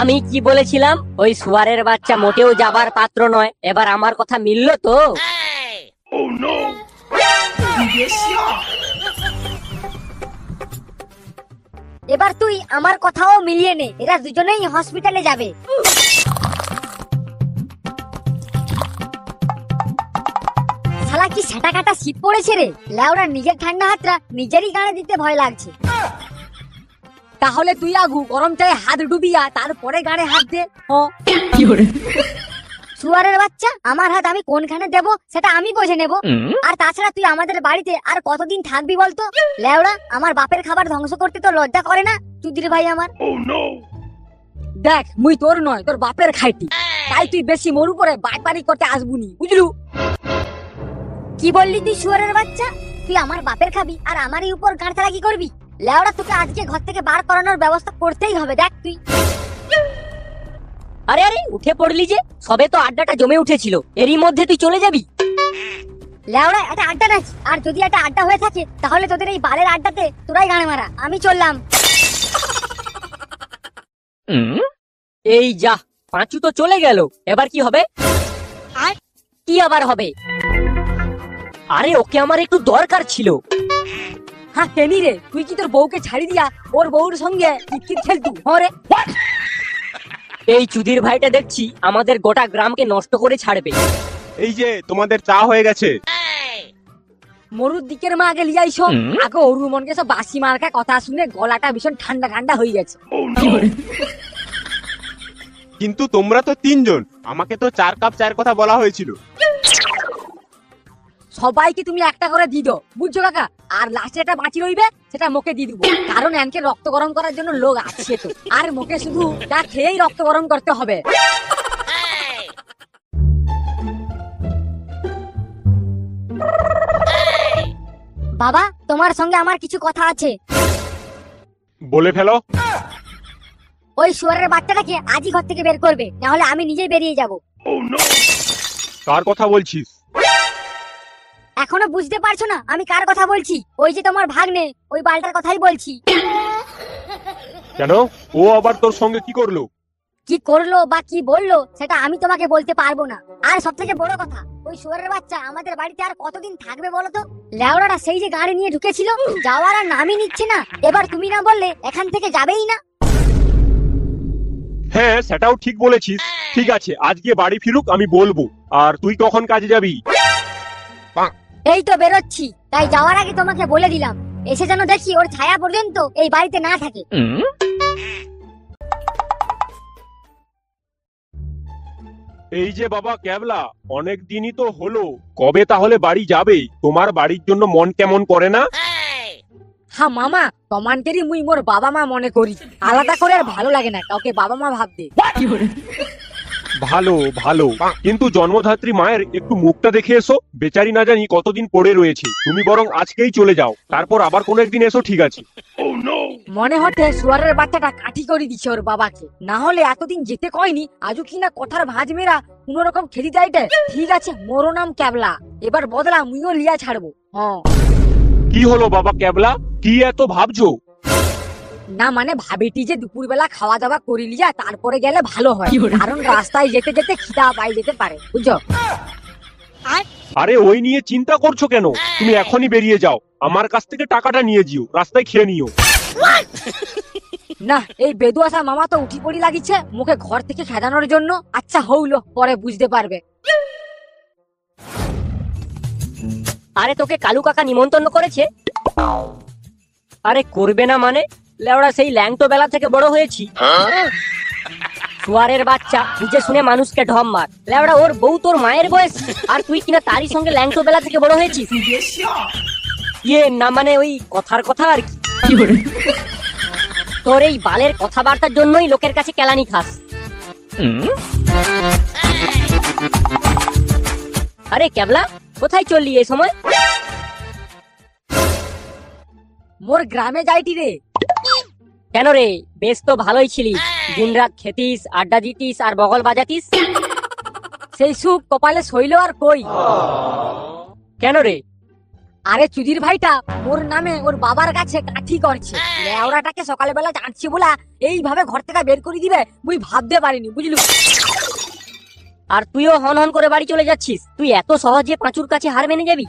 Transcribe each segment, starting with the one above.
আমি কি বলেছিলাম? ওই শুয়ারের বাচ্চা মোটেও যাবার পাত্র নয়। এবার আমার কথা মিলল তো? এবার তুই আমার কথাও মিলিয়ে নে, এরা দুজনেই হসপিটালে যাবে। শালা কি সেটা কাটা শীত পড়েছে রে, লেওরা নিজের ঠান্ডা হাতটা নিজেরই গাড়ে দিতে ভয় লাগছে। তাহলে তুই আগু গরম চায়ে হাত ডুবিয়া তারপরে গাড়ে হাত দে। শুয়ারের বাচ্চা, আমার হাত আমি কোনখানে দেব সেটা আমি বুঝে নেব। আর তাছাড়া তুই আমাদের বাড়িতে আর কতদিন থাকবি বলতো? লেওড়া, আমার বাপের খাবার ধ্বংস করতে তো লজ্জা করে না চুদির ভাই আমার? দেখ, মুই তোর নয়, তোর বাপের খাইটি। তাই তুই বেশি মরু করে বাড়ি করতে আসবুনি, বুঝলু? কি বললি তুই শুয়ারের বাচ্চা? তুই আমার বাপের খাবি আর আমারই উপর গাঁড় কি করবি? লেওড়া, তোকে আজকে ঘর থেকে বার করানোর ব্যবস্থা করতেই হবে। দেখ তুই। আরে আরে, উঠে পড়লি যে? সবে তো আড্ডাটা জমে উঠেছিল, এরই মধ্যে তুই চলে যাবি? লেওড়া, এটা আড্ডা নাকি? আর যদি এটা আড্ডা হয়ে থাকে তাহলে তোদের এই বালের আড্ডাতে তোরাই গানে মারা, আমি চললাম। এই যা, পাঁচু তো চলে গেল, এবার কি হবে? কি আবার হবে? আরে ওকে আমার একটু দরকার ছিল। হ্যাঁ কেনি রে, তুই কি তোর বউকে ছাড়ি দিয়া ওর বউর সঙ্গে কিটকিট খেলতু? হরে, এই চুদির ভাইটা দেখছি আমাদের গোটা গ্রামকে নষ্ট করে ছাড়বে। এই যে তোমাদের চা হয়ে গেছে। মরুর দিকের মা আগে লিয়াইছো। আগে অরু মনকে সব বাসি মার্কা কথা শুনে গলাটা ভীষণ ঠান্ডা ঠান্ডা হয়ে গেছে। কিন্তু তোমরা তো তিনজন, আমাকে তো 4 কাপ চায়ের কথা বলা হয়েছিল। সবাইকে তুমি একটা করে দিয়ে দাও, বুঝছো কাকা? আর লাস্টে একটা বাঁচি রইবে, সেটা মুখে দিয়ে দিব। কারণ এনকে রক্ত গরম করার জন্য লোক আছে তো। আর মুখে শুধু তা খেয়েই রক্ত গরম করতে হবে। বাবা, তোমার সঙ্গে আমার কিছু কথা আছে। বলে ফেলো। ওই শুয়ারের বাচ্চাটাকে আজই ঘর থেকে বের করবে, না হলে আমি নিজেই বেরিয়ে যাব। কার কথা বলছিস? এখনো বুঝতে পারছো না আমি কার কথা বলছি? ওই যে তোমার ভাগ্নে, ওই বালটার কথাই বলছি। কেন, ও আবার তোর সঙ্গে কি করলো? কি করলো বা কি বললো সেটা আমি তোমাকে বলতে পারবো না। আর সব থেকে বড় কথা, ওই শুয়ারের বাচ্চা আমাদের বাড়িতে আর কতদিন থাকবে বলো তো? লেওড়াটা সেই যে গাড়ি নিয়ে ঢুকেছিল, যাওয়ার আর নামই নিচ্ছে না। এবার তুমি না বললে এখান থেকে যাবেই না। হ্যাঁ, সেটাও ঠিক বলেছিস। ঠিক আছে, আজকে বাড়ি ফিরুক, আমি বলবো। আর তুই কখন কাজে যাবি? এই তো বেরোচ্ছি, তাই যাওয়ার আগে তোমাকে বলে দিলাম, এসে যেন দেখি ওর ছায়া পর্যন্ত এই বাড়িতে না থাকে। এই যে বাবা ক্যাবলা, অনেক দিনই তো হলো, কবে তাহলে বাড়ি যাবে? তোমার বাড়ির জন্য মন কেমন করে না? হ্যাঁ মামা, তোমানকেরই মুই মোর বাবা মা মনে করি। আলাদা করে আর ভালো লাগে না কাউকে বাবা মা ভাবতে। ভালো ভালো, কিন্তু জন্মধাত্রী মায়ের একটু মুখটা দেখে এসো। বেচারি না জানি কতদিন পড়ে রয়েছে। তুমি বরং আজকেই চলে যাও, তারপর আবার কোনো একদিন এসো, ঠিক আছে? মনে হতে শুয়ারের বাচ্চাটা কাঠি করে দিচ্ছে ওর বাবাকে, না হলে এতদিন যেতে কয়নি, আজও কিনা কথার ভাঁজ মেরা কোন রকম খেলি যাইতে। ঠিক আছে, মোর নাম ক্যাবলা, এবার বদলা মুইও লিয়া ছাড়বো। হ্যাঁ। কি হলো বাবা ক্যাবলা, কি এত ভাবছো? না মানে ভাবিটি যে দুপুরবেলা খাওয়া দাওয়া করি লিয়া তারপরে গেলে ভালো হয়, কারণ রাস্তায় যেতে যেতে খিদা পাই যেতে পারে, বুঝছো? আরে ওই নিয়ে চিন্তা করছো কেন? তুমি এখনই বেরিয়ে যাও, আমার কাছ থেকে টাকাটা নিয়ে যেও, রাস্তায় খেয়ে নিও। না, এই বেদুয়াশা মামা তো উঠি পড়ি লাগিছে মুখে ঘর থেকে খেদানোর জন্য। আচ্ছা হইলো, পরে বুঝতে পারবে। আরে তোকে কালু কাকা নিমন্ত্রণ করেছে? আরে করবে না মানে? লেওড়া, সেই ল্যাংটো বেলা থেকে বড় হয়েছি। শুয়ারের বাচ্চা, বুঝে শুনে মানুষকে ঢম মার। লেওড়া, ওর বউ তোর মায়ের বয়স, আর তুই কিনা তারই সঙ্গে ল্যাংটো বেলা থেকে বড় হয়েছিস। ইয়ে না মানে ওই কথার কথা আর কি। তোর এই বালের কথাবার্তার জন্যই লোকের কাছে কেলানি খাস। আরে ক্যাবলা, কোথায় চললি এই সময়? মোর গ্রামে যাইটি রে। কেন রে, বেশ তো ভালোই ছিলিস, দিনরাত খেতিস, আড্ডা দিতিস আর বগল বাজাতিস। সেই সুখ কপালে সইল আর কই? কেন রে? আরে চুদির ভাইটা ওর নামে ওর বাবার কাছে কাঠি করছে। লেওড়াটাকে সকালবেলা জানছি বলা এইভাবে ঘর থেকে বের করে দিবে মুই ভাবতে পারিনি, বুঝলু। আর তুইও হন হন করে বাড়ি চলে যাচ্ছিস। তুই এত সহজে পাঁচুর কাছে হার মেনে যাবি?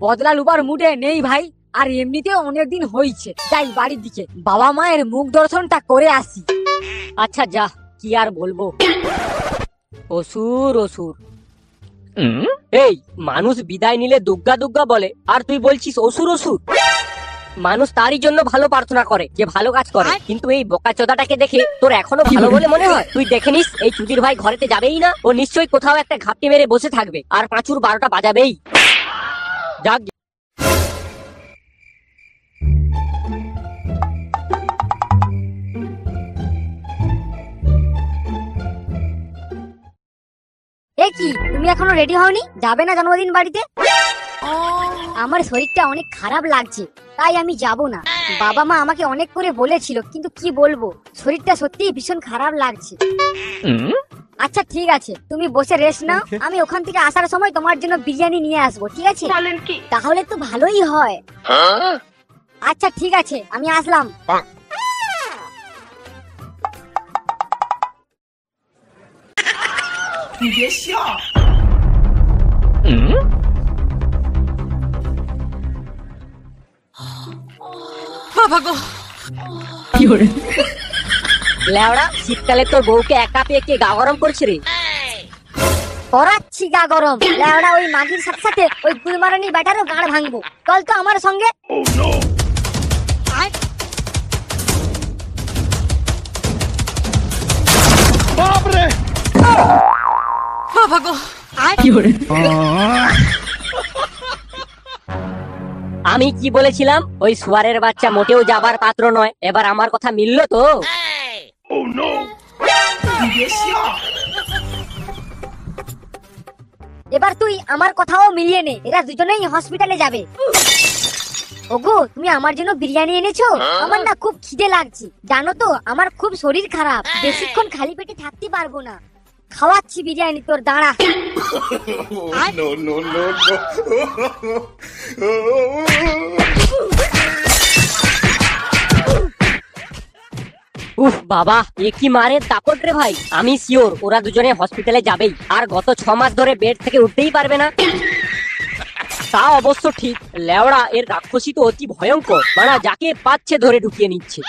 বদলা লুবার মুডে নেই ভাই, আর এমনিতে অনেকদিন হয়েছে, যাই বাড়ির দিকে বাবা মায়ের মুখ দর্শনটা করে আসি। আচ্ছা যা, কি আর বলবো। অসুর অসুর। এই মানুষ বিদায় নিলে দুগ্গা দুগ্গা বলে, আর তুই বলছিস অসুর অসুর। মানুষ তারই জন্য ভালো প্রার্থনা করে যে ভালো কাজ করে, কিন্তু এই বোকাচোদাটাকে দেখে তোর এখনো ভালো বলে মনে হয়? তুই দেখে নিস, এই চুদির ভাই ঘরেতে যাবেই না, ও নিশ্চয়ই কোথাও একটা ঘাপটি মেরে বসে থাকবে, আর পাঁচুর 12টা বাজাবেই। যাক। এ কি, তুমি এখনো রেডি হওনি? যাবে না জন্মদিন বাড়িতে? আমার শরীরটা অনেক খারাপ লাগছে, তাই আমি যাব না। বাবা মা আমাকে অনেক করে বলেছিল, কিন্তু কি বলবো, শরীরটা সত্যিই ভীষণ খারাপ লাগছে। আচ্ছা ঠিক আছে, তুমি বসে রেস্ট নাও, আমি ওখান থেকে আসার সময় তোমার জন্য বিরিয়ানি নিয়ে আসবো, ঠিক আছে? তাহলে তো ভালোই হয়। আচ্ছা ঠিক আছে, আমি আসলাম। লেওড়া, শীতকালে তোর বউকে একা পেয়ে কে গা গরম করছে রে? করাচ্ছি গা গরম। লেওড়া, ওই মাগির সাথে সাথে ওই গুলমারানি ব্যাটারও গাড় ভাঙবো। চল তো আমার সঙ্গে। আমি কি বলেছিলাম? ওই সুয়ারের বাচ্চা মোটেও যাবার পাত্র নয়। এবার আমার কথা মিললো তো? এবার তুই আমার কথাও মিলিয়ে নে, এরা দুজনেই হসপিটালে যাবে। ওগো, তুমি আমার জন্য বিরিয়ানি এনেছো? আমার না খুব খিদে লাগছে, জানো তো আমার খুব শরীর খারাপ, বেশিক্ষণ খালি পেটে থাকতে পারবো না। খাওয়াচ্ছি বিরিয়ানি, তোর দাঁড়া। উফ বাবা, এ কি মারের দাপট রে ভাই। আমি শিওর ওরা দুজনে হসপিটালে যাবেই, আর গত 6 মাস ধরে বেড থেকে উঠতেই পারবে না। তা অবশ্য ঠিক, লেওড়া এর রাক্ষসী তো অতি ভয়ঙ্কর, মানে যাকে পাচ্ছে ধরে ঢুকিয়ে নিচ্ছে।